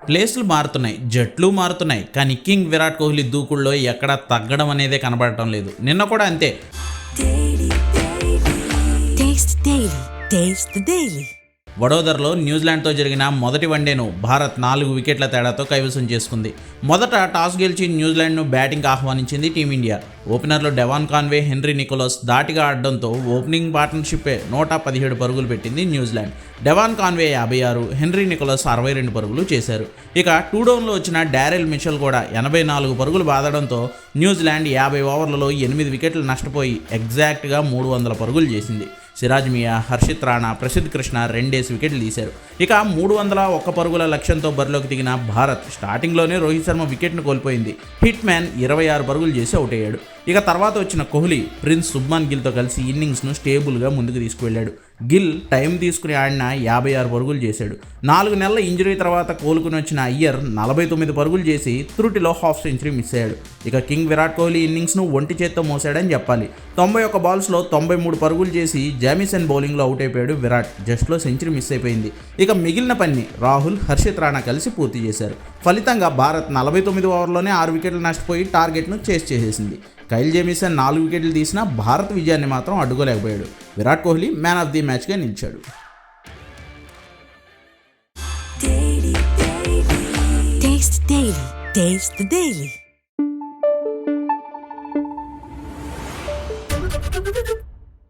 ప్లేస్లు మారుతున్నాయి, జట్లు మారుతున్నాయి, కానీ కింగ్ విరాట్ కోహ్లీ దూకుల్లో ఎక్కడా తగ్గడం అనేదే కనబడటం లేదు. నిన్న కూడా అంతే. వడోదరలో న్యూజిలాండ్తో జరిగిన మొదటి వన్డేను భారత్ 4 వికెట్ల తేడాతో కైవసం చేసుకుంది. మొదట టాస్ గెలిచి న్యూజిలాండ్ను బ్యాటింగ్కి ఆహ్వానించింది టీమిండియా. ఓపెనర్లు డెవాన్ కాన్వే, హెన్రీ నికోలస్ ధాటిగా ఆడడంతో ఓపెనింగ్ పార్ట్నర్షిప్పే 117 పరుగులు పెట్టింది New Zealand. Devon Conway 56, Henry Nicholls 62 పరుగులు చేశారు. ఇక 2 డౌన్లో వచ్చిన డారెల్ మిచెల్ కూడా 84 పరుగులు బాదడంతో న్యూజిలాండ్ 50 ఓవర్లలో 8 వికెట్లు నష్టపోయి ఎగ్జాక్ట్గా 300 పరుగులు చేసింది. సిరాజ్ మియా, హర్షిత్ రాణా, ప్రసిద్ధ్ కృష్ణ 2 వికెట్లు తీశారు. ఇక 301 పరుగుల లక్ష్యంతో బరిలోకి దిగిన భారత్ స్టార్టింగ్లోనే రోహిత్ శర్మ వికెట్ను కోల్పోయింది. హిట్ మ్యాన్ 26 పరుగులు చేసి అవుట్ అయ్యాడు. ఇక తర్వాత వచ్చిన కోహ్లీ ప్రిన్స్ శుభ్మన్ గిల్తో కలిసి ఇన్నింగ్స్ను స్టేబుల్గా ముందుకు తీసుకువెళ్ళాడు. గిల్ టైం తీసుకుని ఆడిన 56 పరుగులు చేశాడు. 4 నెలల ఇంజరీ తర్వాత కోలుకుని వచ్చిన అయ్యర్ 49 పరుగులు చేసి త్రుటిలో హాఫ్ సెంచరీ మిస్ అయ్యాడు. ఇక కింగ్ విరాట్ కోహ్లీ ఇన్నింగ్స్ను ఒంటి చేత్తో మోసాడని చెప్పాలి. 91 బాల్స్లో 93 పరుగులు చేసి జామిసన్ బౌలింగ్లో అవుట్ అయిపోయాడు విరాట్. జస్ట్లో సెంచరీ మిస్ అయిపోయింది. ఇక మిగిలిన పని రాహుల్, హర్షిత్ రాణా కలిసి పూర్తి చేశారు. ఫలితంగా భారత్ 49 ఓవర్లోనే 6 వికెట్లు నష్టపోయి టార్గెట్ను చేస్ చేసేసింది. కైల్ జేమిసన్ 4 వికెట్లు తీసినా భారత్ విజయాన్ని మాత్రం అడ్డుకోలేకపోయాడు. Virat Kohli man of the మ్యాచ్గా నిలిచాడు. Taste the Daily.